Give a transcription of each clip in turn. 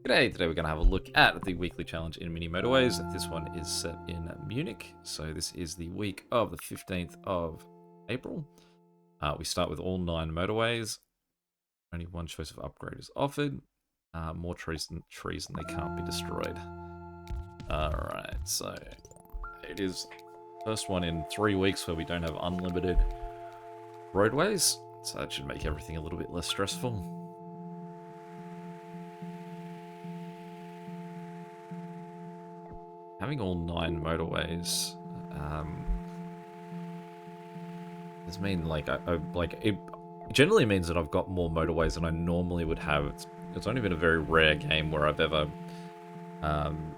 G'day, today we're going to have a look at the weekly challenge in Mini Motorways. This one is set in Munich, so this is the week of the 15th of April. We start with all 9 motorways. Only one choice of upgrade is offered. More trees and they can't be destroyed. Alright, so it is first one in 3 weeks where we don't have unlimited roadways, so that should make everything a little bit less stressful. Having all 9 motorways does mean it generally means that I've got more motorways than I normally would have. It's only been a very rare game where I've ever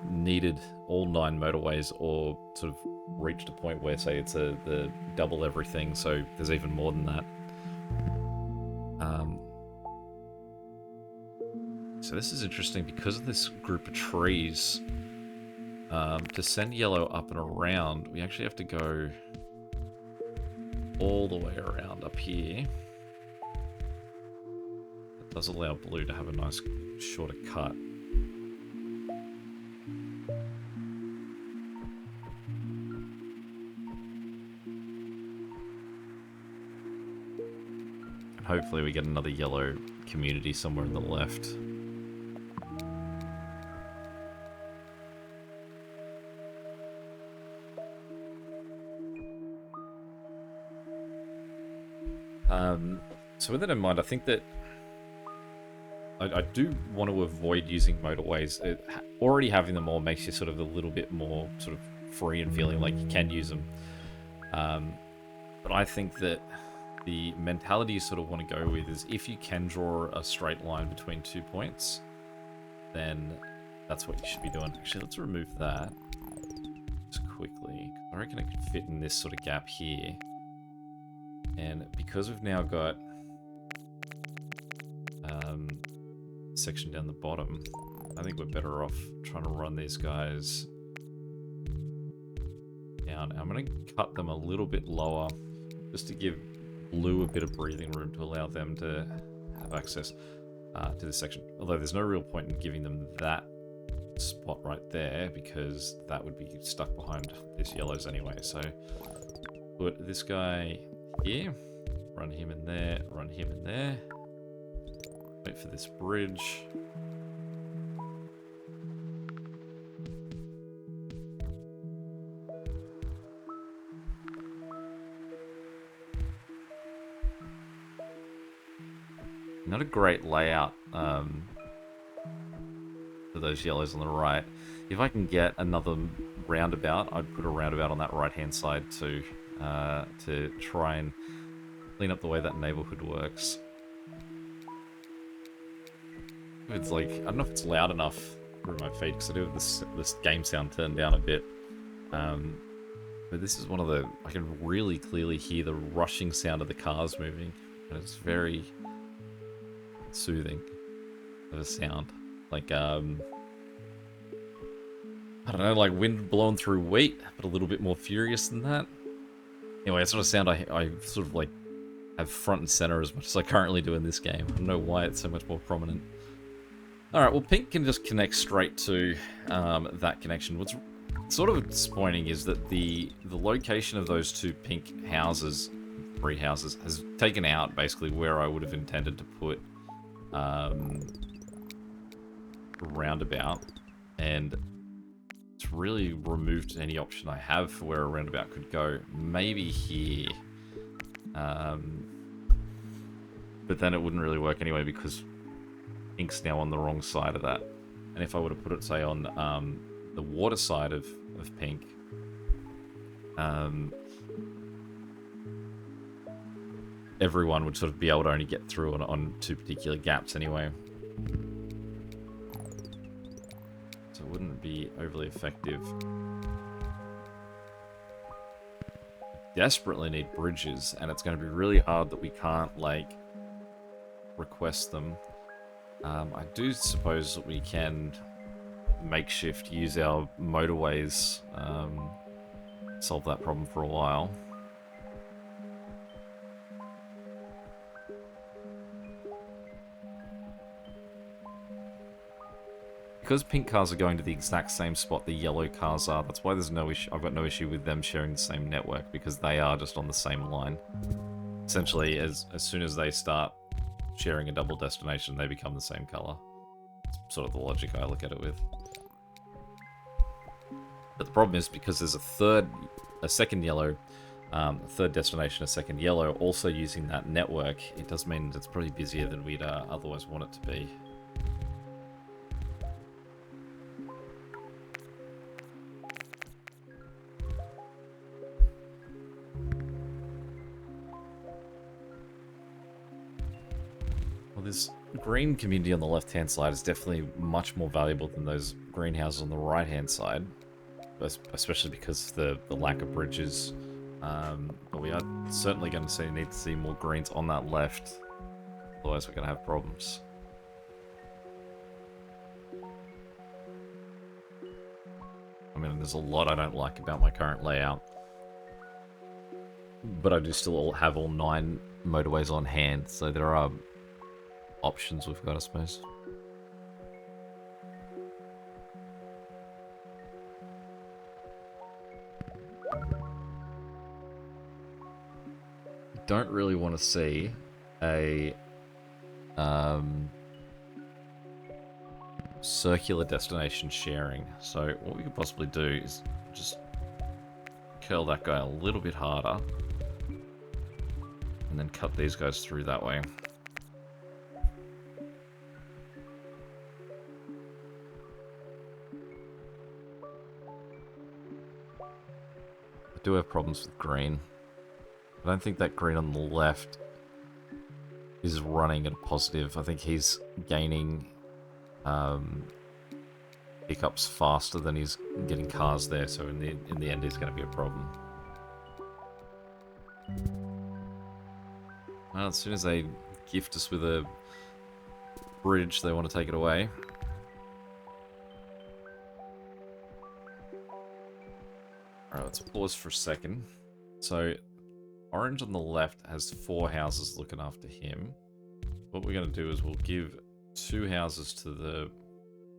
needed all 9 motorways or sort of reached a point where, say, it's the double everything, so there's even more than that. So this is interesting because of this group of trees. To send yellow up and around, we actually have to go all the way around up here. It does allow blue to have a nice shorter cut. And hopefully we get another yellow community somewhere in the left. So with that in mind, I think that I do want to avoid using motorways. Already having them all makes you sort of a little bit more sort of free and feeling like you can use them. But I think that the mentality you sort of want to go with is if you can draw a straight line between 2 points, then that's what you should be doing. Actually, let's remove that just quickly. I reckon it could fit in this sort of gap here. And because we've now got section down the bottom, I think we're better off trying to run these guys down. I'm going to cut them a little bit lower just to give blue a bit of breathing room to allow them to have access to this section. Although there's no real point in giving them that spot right there because that would be stuck behind these yellows anyway. So put this guy here, run him in there, run him in there. Wait for this bridge. Not a great layout for those yellows on the right. If I can get another roundabout, I'd put a roundabout on that right-hand side too, to try and clean up the way that neighborhood works. It's like, I don't know if it's loud enough through my feed because I do have this game sound turned down a bit. But this is one of the, I can really clearly hear the rushing sound of the cars moving, and it's very soothing of a sound. Like, I don't know, like wind blowing through wheat, but a little bit more furious than that. Anyway, it's not a sound I sort of like have front and center as much as I currently do in this game. I don't know why it's so much more prominent. Alright, well, pink can just connect straight to that connection. What's sort of disappointing is that the location of those 2 pink houses, 3 houses, has taken out basically where I would have intended to put a roundabout, and it's really removed any option I have for where a roundabout could go. Maybe here, but then it wouldn't really work anyway because pink's now on the wrong side of that. And if I were to put it, say, on the water side of pink, everyone would sort of be able to only get through on 2 particular gaps anyway. So it wouldn't be overly effective. Desperately need bridges, and it's going to be really hard that we can't, like, request them. I do suppose that we can makeshift use our motorways, solve that problem for a while. because pink cars are going to the exact same spot the yellow cars are, that's why there's no issue. I've got no issue with them sharing the same network, because they are just on the same line. Essentially, as soon as they start sharing a double destination, they become the same color. It's sort of the logic I look at it with. But the problem is, because there's a second yellow, a third destination, a second yellow, also using that network, it does mean that it's probably busier than we'd otherwise want it to be. Well, this green community on the left-hand side is definitely much more valuable than those greenhouses on the right-hand side, especially because of the lack of bridges. But we are certainly going to need to see more greens on that left, otherwise we're going to have problems. I mean, there's a lot I don't like about my current layout, but I do still have all 9 motorways on hand, so there are options we've got, I suppose. Don't really want to see a circular destination sharing. So what we could possibly do is just curl that guy a little bit harder and then cut these guys through that way. I do have problems with green. I don't think that green on the left is running at a positive. I think he's gaining pickups faster than he's getting cars there, so in the end it's going to be a problem. Well, as soon as they gift us with a bridge, they want to take it away. Alright, let's pause for a second. So orange on the left has 4 houses looking after him. What we're going to do is we'll give 2 houses to the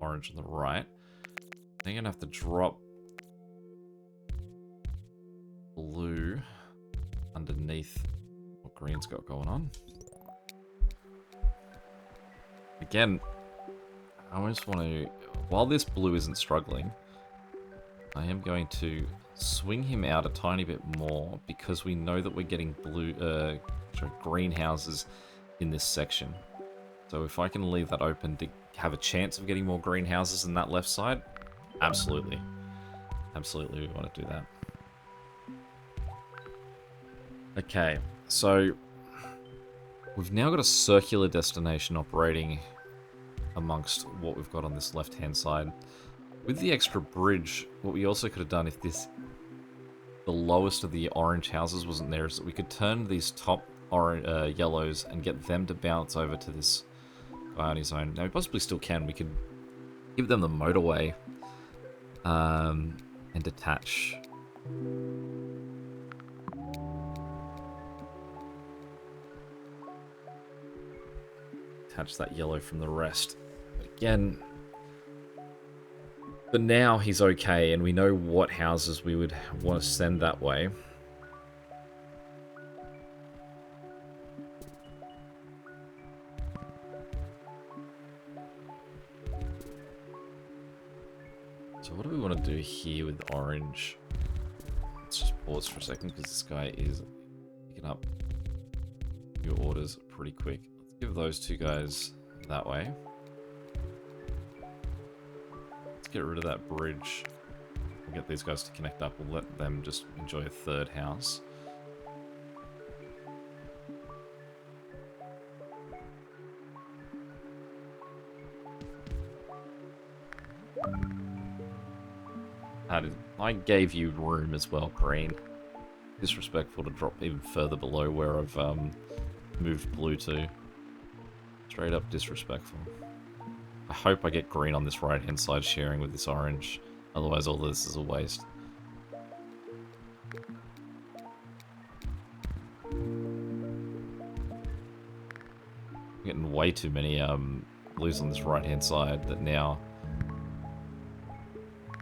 orange on the right. They're going to have to drop blue underneath what green's got going on. Again, I just want to, while this blue isn't struggling, I am going to swing him out a tiny bit more, because we know that we're getting greenhouses in this section. So if I can leave that open to have a chance of getting more greenhouses in that left side, absolutely. Absolutely, we want to do that. Okay, so we've now got a circular destination operating amongst what we've got on this left-hand side. With the extra bridge, what we also could have done if the lowest of the orange houses wasn't there, is that we could turn these top yellows and get them to bounce over to this guy on his own. Now, we possibly still can. We could give them the motorway and detach. Detach that yellow from the rest. But again, for now, he's okay, and we know what houses we would want to send that way. So what do we want to do here with orange? Let's just pause for a second, because this guy is picking up your orders pretty quick. Let's give those 2 guys that way. Get rid of that bridge. We'll get these guys to connect up. We'll let them just enjoy a 3rd house. I gave you room as well, green. Disrespectful to drop even further below where I've moved blue to. Straight up disrespectful. I hope I get green on this right-hand side sharing with this orange. Otherwise, all this is a waste. I'm getting way too many blues on this right-hand side that now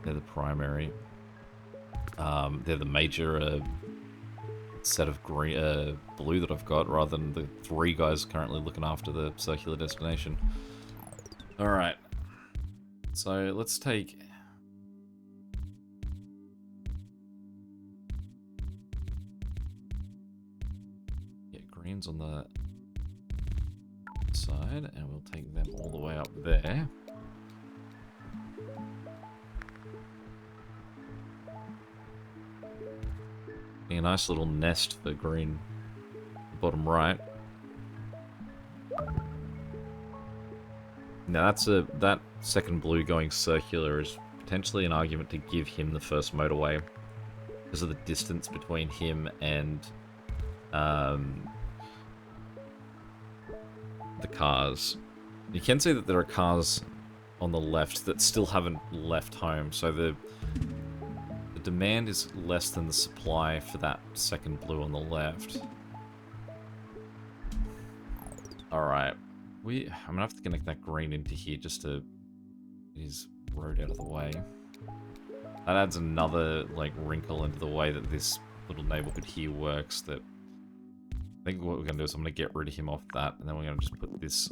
They're the primary. They're the major set of green, blue that I've got, rather than the 3 guys currently looking after the circular destination. Alright. So let's take... Get greens on the side, and we'll take them all the way up there. A nice little nest for green, bottom right. Now that second blue going circular is potentially an argument to give him the first motorway because of the distance between him and the cars. You can see that there are cars on the left that still haven't left home, so the demand is less than the supply for that second blue on the left. Alright. I'm gonna have to connect that green into here just to get his road out of the way. That adds another, like, wrinkle into the way that this little neighborhood here works. That I think what we're gonna do is I'm gonna get rid of him off that, and then we're gonna just put this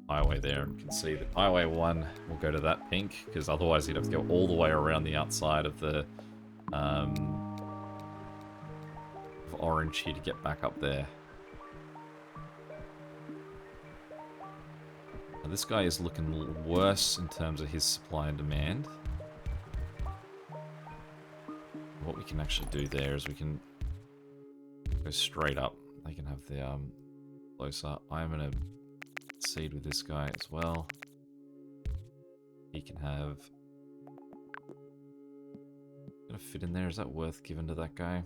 highway there, and you can see that highway 1 will go to that pink, because otherwise he'd have to go all the way around the outside of the of orange here to get back up there. Now this guy is looking worse in terms of his supply and demand. What we can actually do there is we can go straight up. They can have the closer. I'm gonna seed with this guy as well. He can have... Gonna fit in there. Is that worth giving to that guy?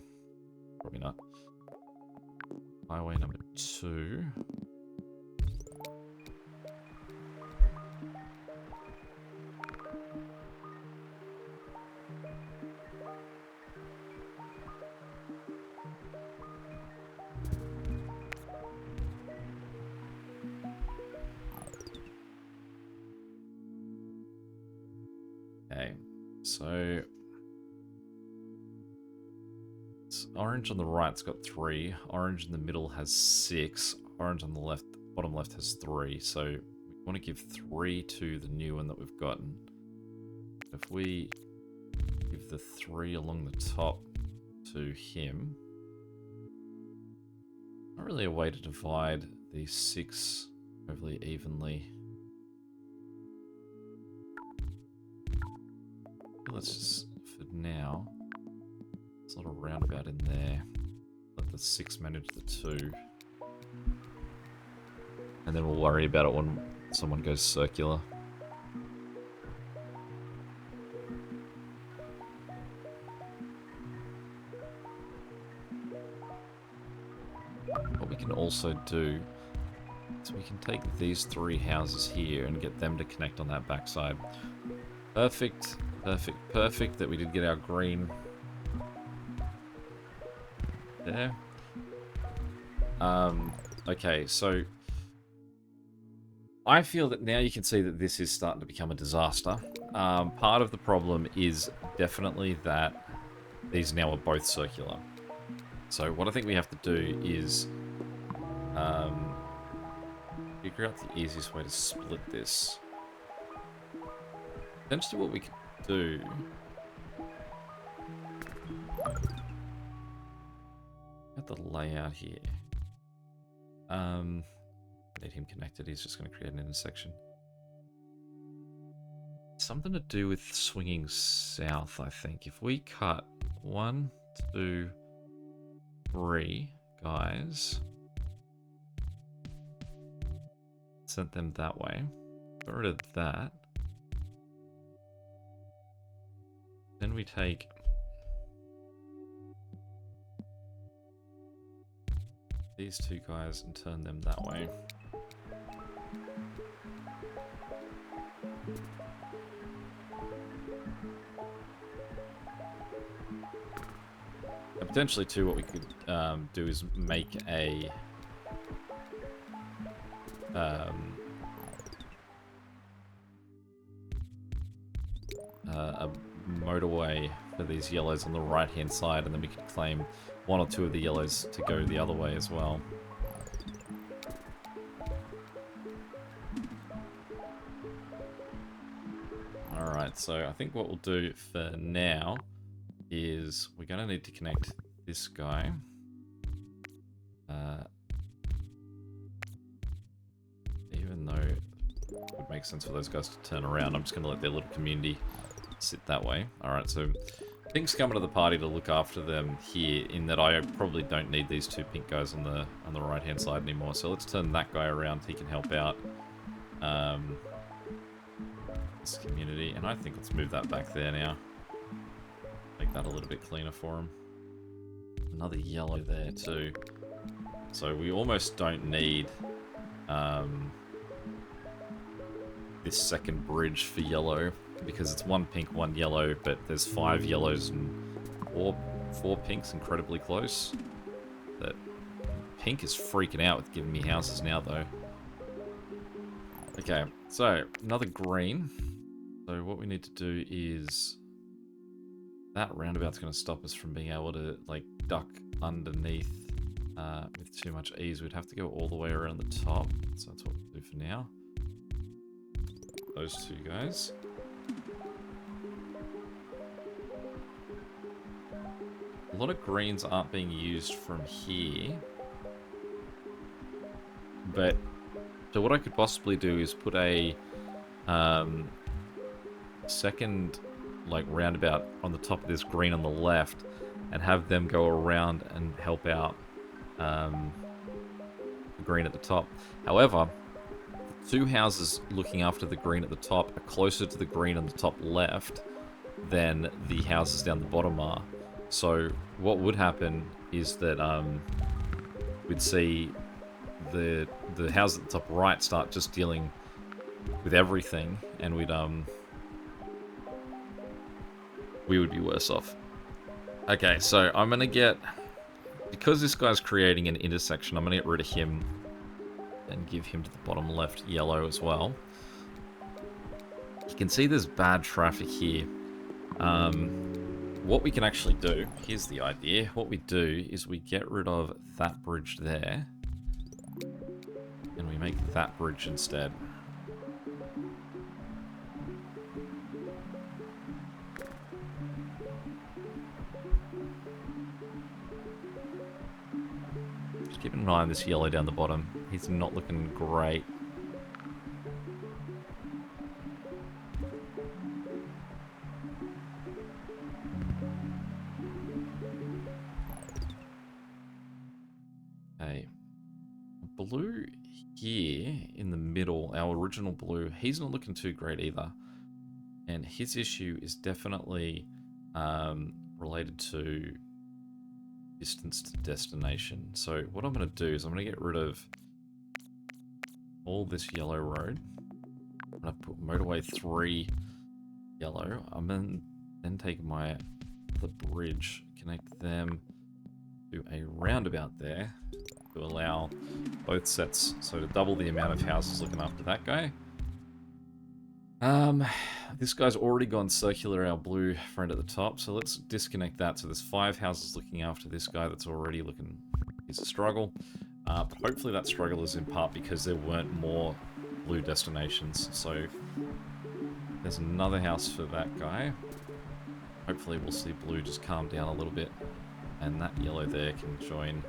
Probably not. Highway number 2. Okay, so it's orange on the right's got 3, orange in the middle has 6, orange on the left, bottom left has 3. So we want to give 3 to the new one that we've gotten. If we give the 3 along the top to him, not really a way to divide these 6 overly evenly. Let's just, for now, there's a little roundabout in there. Let the 6 manage the 2. And then we'll worry about it when someone goes circular. What we can also do is we can take these 3 houses here and get them to connect on that backside. Perfect. Perfect, perfect that we did get our green there. Okay, so I feel that now you can see that this is starting to become a disaster. Part of the problem is definitely that these now are both circular. So what I think we have to do is figure out the easiest way to split this. Essentially what we can do at the layout here. Need him connected, he's just going to create an intersection. Something to do with swinging south, I think. If we cut 1, 2, 3 guys, sent them that way, got rid of that. Then we take these 2 guys and turn them that way. And potentially too, what we could do is make a a motorway for these yellows on the right-hand side, and then we could claim one or two of the yellows to go the other way as well. Alright, so I think what we'll do for now is we're going to need to connect this guy. Even though it would make sense for those guys to turn around, I'm just going to let their little community sit that way. Alright, so Pink's coming to the party to look after them here, in that I probably don't need these two pink guys on the right-hand side anymore. So let's turn that guy around. He can help out this community. And I think let's move that back there now. Make that a little bit cleaner for him. Another yellow there too. So we almost don't need this second bridge for yellow, because it's one pink, one yellow, but there's 5 yellows and four pinks incredibly close. That pink is freaking out with giving me houses now, though. Okay, so another green. So what we need to do is that roundabout's going to stop us from being able to like duck underneath with too much ease. We'd have to go all the way around the top. So that's what we'll do for now. Those two guys. A lot of greens aren't being used from here. But, so what I could possibly do is put a second like roundabout on the top of this green on the left and have them go around and help out the green at the top. However, the 2 houses looking after the green at the top are closer to the green on the top left than the houses down the bottom are. So what would happen is that we'd see the house at the top right start just dealing with everything, and we would be worse off. Okay, so I'm gonna get, because this guy's creating an intersection, I'm gonna get rid of him and give him to the bottom left yellow as well. You can see there's bad traffic here. What we can actually do, here's the idea. What we do is we get rid of that bridge there, and we make that bridge instead. Just keep an eye on this yellow down the bottom. He's not looking great. Okay. Blue here in the middle, our original blue, he's not looking too great either. And his issue is definitely related to distance to destination. So what I'm going to do is I'm going to get rid of all this yellow road. I'm going to put motorway 3 yellow. I'm going to then take the bridge, connect them to a roundabout there to allow both sets, so to double the amount of houses looking after that guy. This guy's already gone circular, our blue friend at the top, so let's disconnect that. So there's 5 houses looking after this guy that's already looking, he's a struggle. But hopefully that struggle is in part because there weren't more blue destinations. So there's another house for that guy. Hopefully we'll see blue just calm down a little bit, and that yellow there can join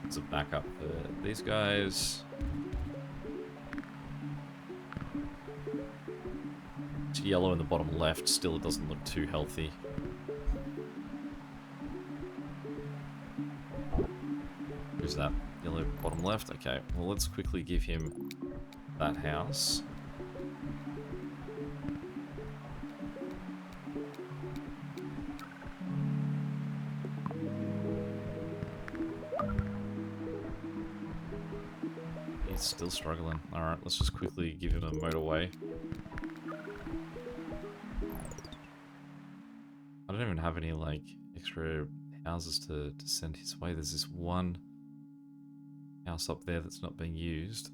as a backup for these guys. Yellow in the bottom left, still it doesn't look too healthy. Who's that? Yellow bottom left? Okay, well let's quickly give him that house. He's still struggling. Alright, let's just quickly give him a motorway. I don't even have any, like, extra houses to send his way. There's this one house up there that's not being used.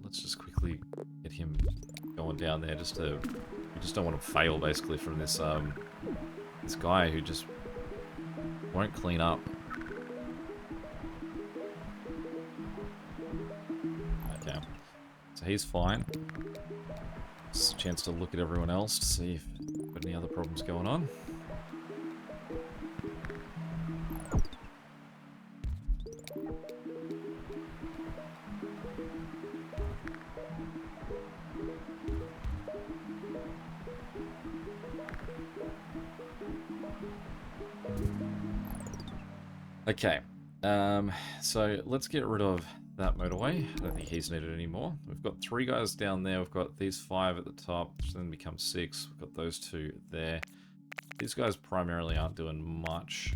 Let's just quickly get get him going down there just to... We just don't want to fail, basically, from this, this guy who just won't clean up. Okay. So he's fine. It's a chance to look at everyone else to see if we've got any other problems going on. Okay, so let's get rid of that motorway. I don't think he's needed anymore. We've got 3 guys down there. We've got these 5 at the top, which then becomes 6. We've got those 2 there. These guys primarily aren't doing much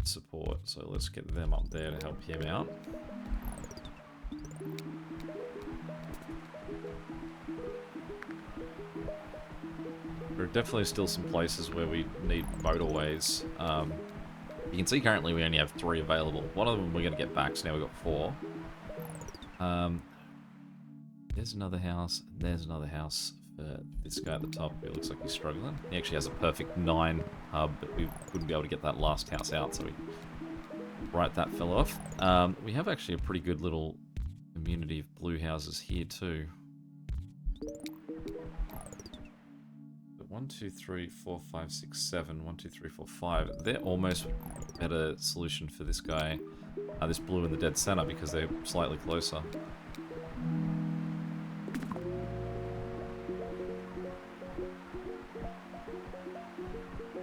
support, so let's get them up there to help him out. There are definitely still some places where we need motorways. You can see currently we only have 3 available. One of them we're going to get back, so now we've got 4. There's another house. There's another house for this guy at the top. It looks like he's struggling. He actually has a perfect 9 hub, but we wouldn't be able to get that last house out, so we write that fell off. We have actually a pretty good little community of blue houses here too. 1, 2, 3, 4, 5, 6, 7. 1, 2, 3, 4, 5. They're almost a better solution for this guy, this blue in the dead center, because they're slightly closer.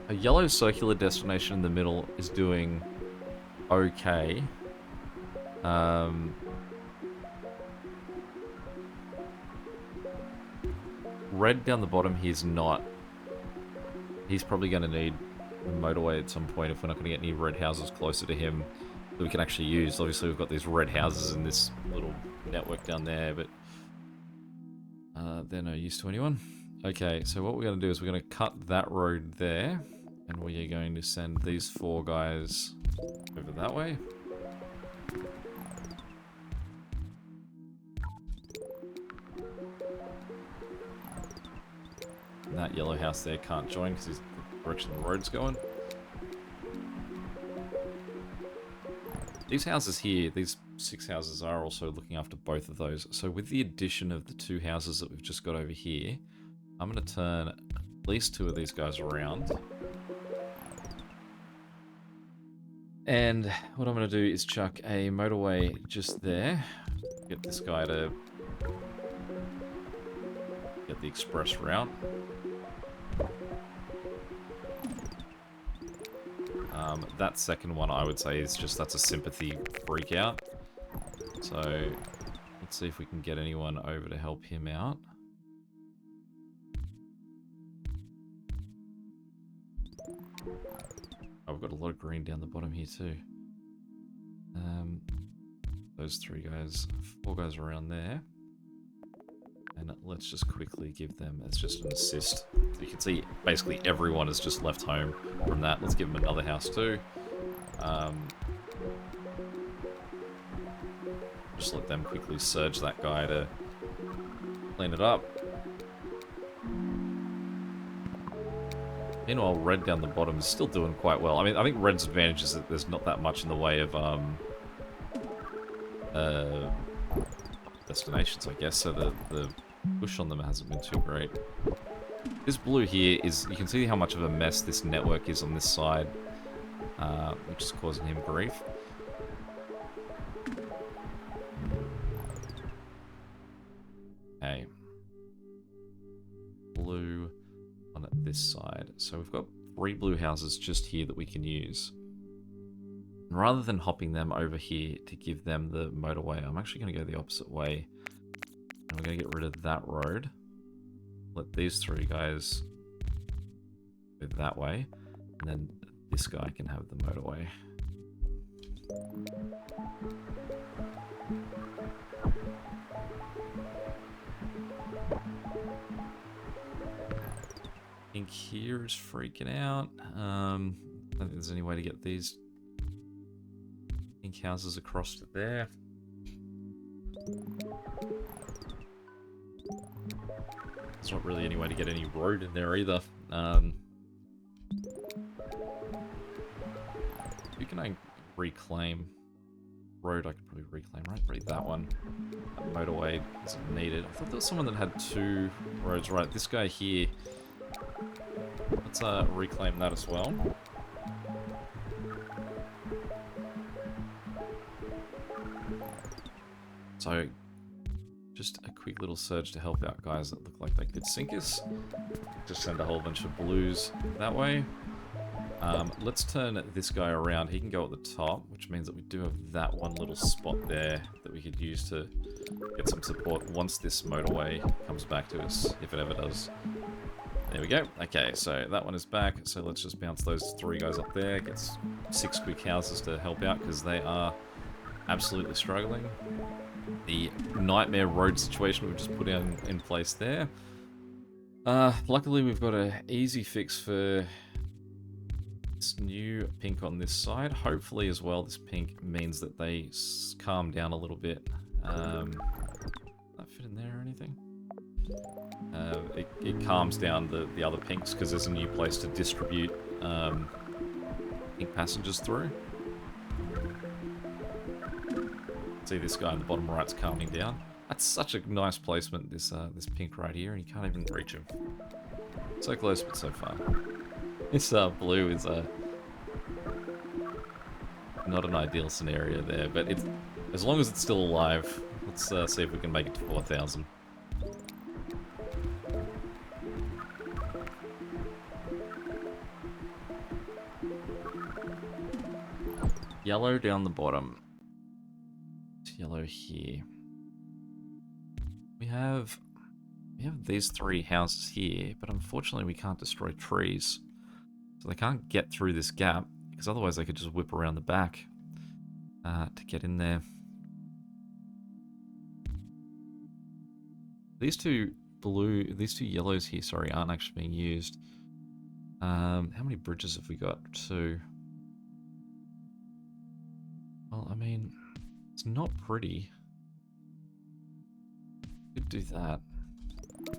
A yellow circular destination in the middle is doing okay. Red down the bottom, he's not. He's probably going to need a motorway at some point if we're not going to get any red houses closer to him that we can actually use. Obviously, we've got these red houses in this little network down there, but they're no use to anyone. Okay, so what we're going to do is we're going to cut that road there, and we are going to send these 4 guys over that way. And that yellow house there can't join because he's the direction the road's going. These houses here, these 6 houses, are also looking after both of those. So with the addition of the 2 houses that we've just got over here, I'm going to turn at least 2 of these guys around. And what I'm going to do is chuck a motorway just there. Get this guy to get the express route. That second one, I would say, is just, that's a sympathy freak out. So let's see if we can get anyone over to help him out. Oh, we've got a lot of green down the bottom here too. Those 3 guys, 4 guys around there. And let's just quickly give them, it's just an assist. So you can see basically everyone is just left home from that. Let's give them another house too. Just let them quickly surge that guy to clean it up. Meanwhile, red down the bottom is still doing quite well. I mean, I think red's advantage is that there's not that much in the way of destinations, I guess, so the push on them hasn't been too great. This blue here is, you can see how much of a mess this network is on this side, which is causing him grief. Okay. Blue on this side. So we've got 3 blue houses just here that we can use. And rather than hopping them over here to give them the motorway, I'm actually going to go the opposite way. And we're going to get rid of that road. Let these 3 guys go that way. And then this guy can have the motorway. I think here is freaking out. I don't think there's any way to get these pink houses across to there. There's not really any way to get any road in there either. Who can I reclaim? Road I could probably reclaim, right? Probably that one. That motorway isn't needed. I thought there was someone that had 2 roads, right? This guy here. Let's reclaim that as well. So, just a quick little surge to help out guys that look like they could sink us. Just send a whole bunch of blues that way. Let's turn this guy around. He can go at the top, which means that we do have that one little spot there that we could use to get some support once this motorway comes back to us, if it ever does. There we go. Okay, so that one is back. So let's just bounce those 3 guys up there. Get 6 quick houses to help out because they are absolutely struggling. The nightmare road situation we've just put in place there. Luckily, we've got an easy fix for this new pink on this side. Hopefully, as well, this pink means that they calm down a little bit. That fit in there or anything? It calms down the other pinks because there's a new place to distribute pink passengers through. See this guy in the bottom right's calming down. That's such a nice placement, this pink right here, and you can't even reach him. So close, but so far. This blue is not an ideal scenario there, but it's as long as it's still alive. Let's see if we can make it to 4,000. Yellow down the bottom. It's yellow here. We have these 3 houses here, but unfortunately we can't destroy trees. So they can't get through this gap, because otherwise they could just whip around the back to get in there. These two yellows here, sorry, aren't actually being used. How many bridges have we got? 2. Well, I mean, it's not pretty. Could do that.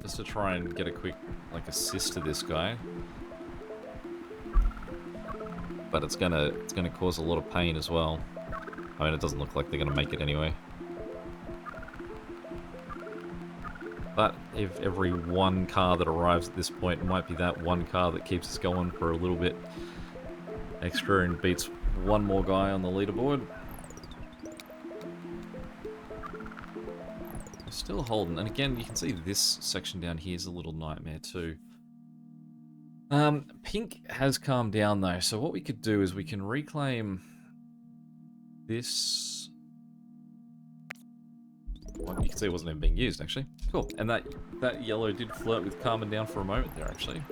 Just to try and get a quick, like, assist to this guy. But it's gonna cause a lot of pain as well. I mean, it doesn't look like they're gonna make it anyway. But if every one car that arrives at this point might be that one car that keeps us going for a little bit extra and beats one more guy on the leaderboard. Still holding, and again, you can see this section down here is a little nightmare too. Pink has calmed down though, so what we could do is we can reclaim this. Well, you can see it wasn't even being used actually. Cool, and that yellow did flirt with calming down for a moment there actually.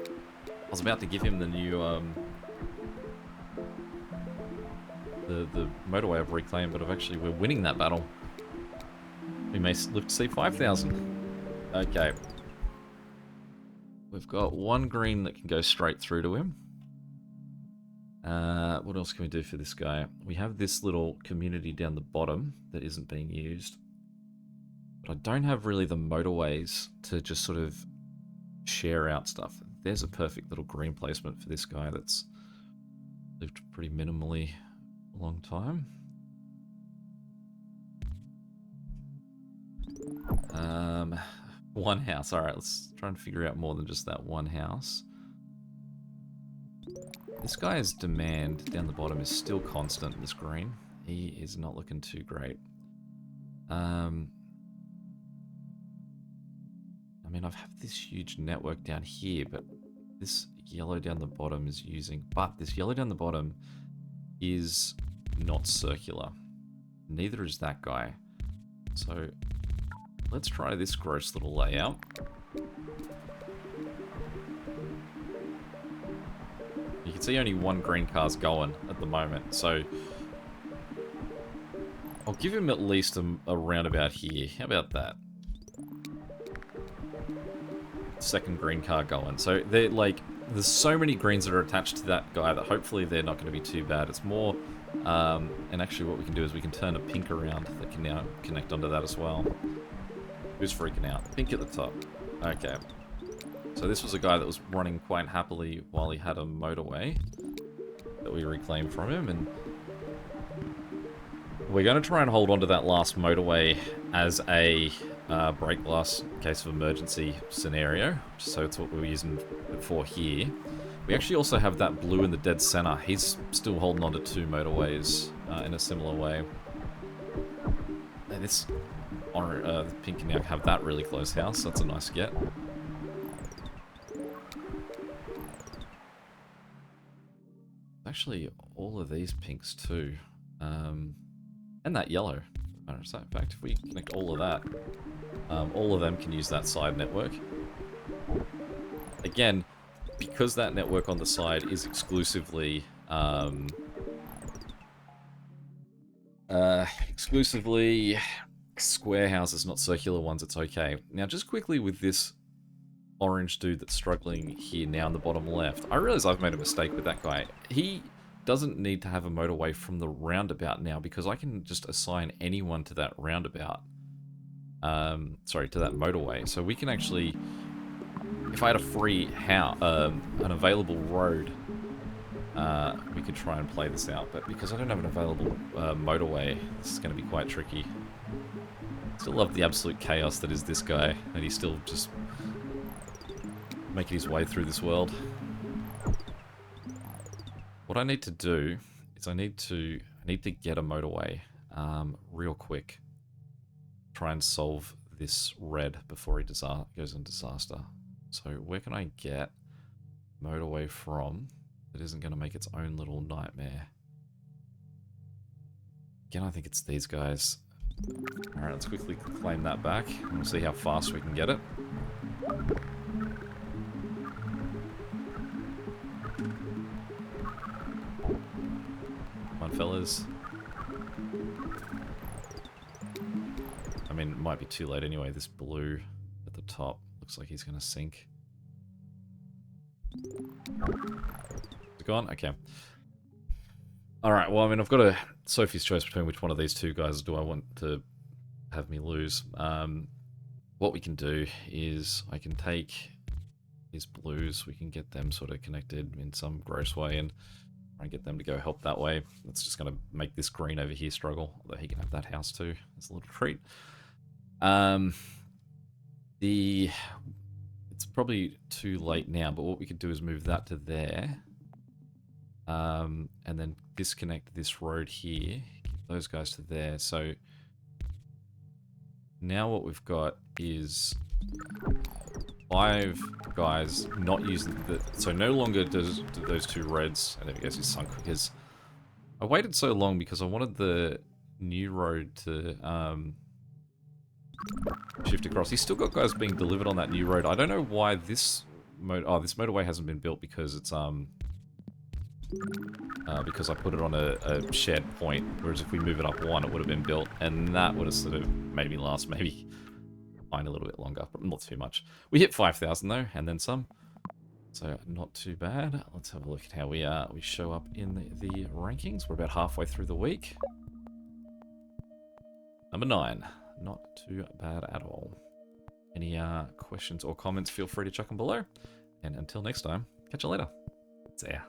I was about to give him the new the motorway I've reclaimed, but we're winning that battle. We may live to see 5,000. Okay. We've got 1 green that can go straight through to him. What else can we do for this guy? We have this little community down the bottom that isn't being used. But I don't have really the motorways to just sort of share out stuff. There's a perfect little green placement for this guy that's lived pretty minimally a long time. One house. Alright, let's try and figure out more than just that one house. This guy's demand down the bottom is still constant, this green. He is not looking too great. I mean, I've had this huge network down here, but this yellow down the bottom is using... But this yellow down the bottom is not circular. Neither is that guy. So... let's try this gross little layout. You can see only 1 green car's going at the moment, so I'll give him at least a roundabout here. How about that? 2nd green car going. So they're like, there's so many greens that are attached to that guy that hopefully they're not going to be too bad. It's more, and actually what we can do is we can turn a pink around that can now connect onto that as well. Who's freaking out? Pink at the top. Okay. So this was a guy that was running quite happily while he had a motorway that we reclaimed from him, and we're going to try and hold on to that last motorway as a break glass case of emergency scenario. So it's what we were using it for here. We actually also have that blue in the dead center. He's still holding on to 2 motorways in a similar way. And this pink can now have that really close house. That's a nice get. Actually, all of these pinks too. And that yellow. So in fact, if we connect all of that, all of them can use that side network. Again, because that network on the side is exclusively square houses, not circular ones, it's okay. Now, just quickly with this orange dude that's struggling here now in the bottom left, I realize I've made a mistake with that guy. He doesn't need to have a motorway from the roundabout now, because I can just assign anyone to that roundabout. Sorry, to that motorway. So we can actually, if I had a free house, an available road, we could try and play this out. But because I don't have an available motorway, this is going to be quite tricky. Still love the absolute chaos that is this guy, and he's still just making his way through this world. What I need to do is I need to get a motorway real quick. Try and solve this red before he goes into disaster. So where can I get motorway from that isn't going to make its own little nightmare? Again, I think it's these guys. Alright, let's quickly claim that back, and we'll see how fast we can get it. Come on, fellas. I mean, it might be too late anyway. This blue at the top looks like he's going to sink. Is it gone? Okay. Alright, well, I mean, I've got a Sophie's choice between which one of these two guys do I want to have me lose. What we can do is I can take his blues, we can get them sort of connected in some gross way and try and get them to go help that way. That's just going to make this green over here struggle, although he can have that house too. It's a little treat. It's probably too late now, but what we could do is move that to there. And then disconnect this road here, give those guys to there. So now what we've got is 5 guys not using the... So no longer do those 2 reds... And there we go, he's sunk because... I waited so long because I wanted the new road to shift across. He's still got guys being delivered on that new road. I don't know why this... this motorway hasn't been built because it's... because I put it on a shared point, whereas if we move it up 1, it would have been built, and that would have sort of made me last maybe a little bit longer, but not too much. We hit 5,000 though, and then some, so not too bad. Let's have a look at how we show up in the rankings. We're about halfway through the week. Number 9, not too bad at all. Any questions or comments, feel free to chuck them below, and until next time, catch you later. See ya.